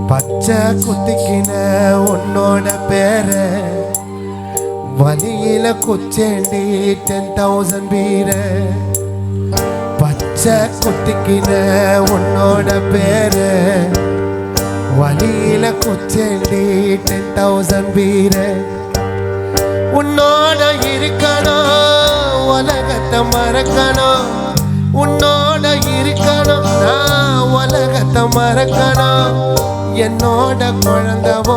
பச்சை குத்திக்கின உன்னோட பேர வலியில குச்சேண்டி 10,000 பீர. பச்சை குத்திக்கின உன்னோட பேர வலியில குச்சேண்டி 10,000 பீர. உன்னோட இருக்கணும் உலகத்தை மறக்கணும், உன்னோட இருக்கணும் நான் உலகத்தை மறக்கணும். என்னோட குழந்தவோ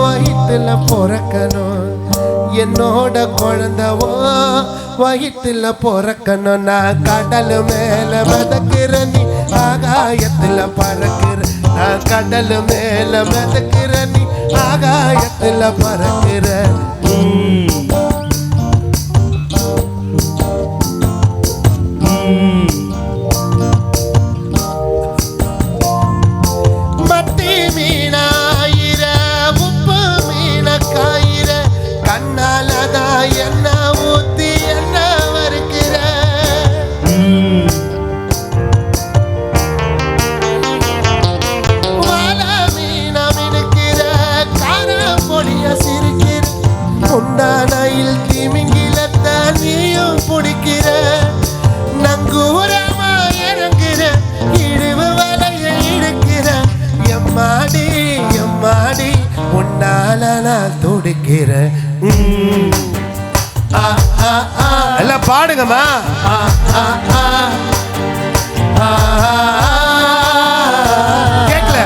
வயிற்றுல பிறக்கணும், என்னோட குழந்தவோ வயிற்றுல பிறக்கணும். நான் கடல் மேல மிதக்கிற நீ ஆகாயத்துல பறக்கிற, நான் கடல் மேல மிதக்கிற நீ ஆகாயத்துல பறக்கிற. மத்தி மீனாயிர உப்பு மீன காயிர கண்ணாலதான் என்ன ஊத்தி என்ன வறுக்கிற. வாழ மீன மினுக்கிற கார பொடிய சிரிக்கிற, உண்டானையில் திமிங்கிலத்த நீயும் பிடிக்கிற. நங்கூரமா இறங்குற இடுவு வலைய இழுக்கிற. எம்மாடி எம்மாடி உன்னால நான் துடிக்கிற. எல்லாம் பாடுங்கம்மா. கேட்கல.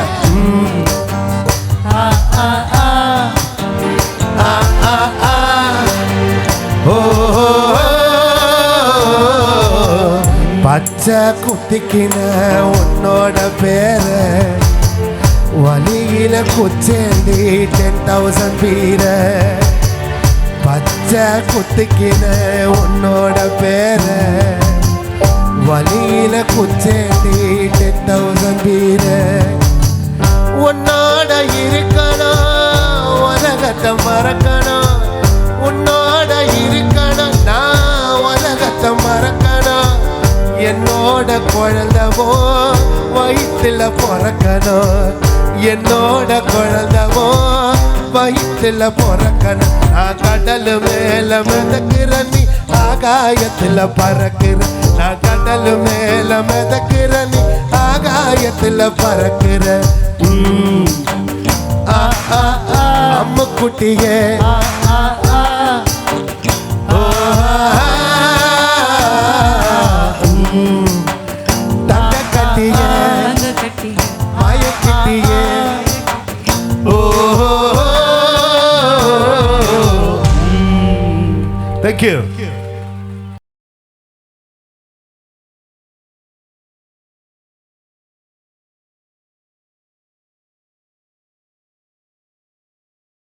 பச்சை குத்திக்கின உன்னோட பேர வலியில குச்சேண்டி 10,000 பீர. பச்சை குத்திக்கின உன்னோட பேர வலியில குச்சேண்டி 10,000 பீர. உன்னோட இருக்கணும் உலகத்தை மறக்கணும், உன்னோட இருக்கணும் நான் உலகத்தை மறக்கணும். என்னோட குழந்தவோ வயிற்றுல பிறக்கணும், என்னோட குழந்தவோ வயிற்றுல பிறக்கணும். நான் கடல் மேல மிதக்கிற நீ ஆகாயத்துல பறக்கிற, நான் கடல் மேல மிதக்கிற நீ ஆகாயத்துல பறக்கிற. அம்முக்குட்டியே தங்க கட்டிய மயக்கிட்டியே. Thank you.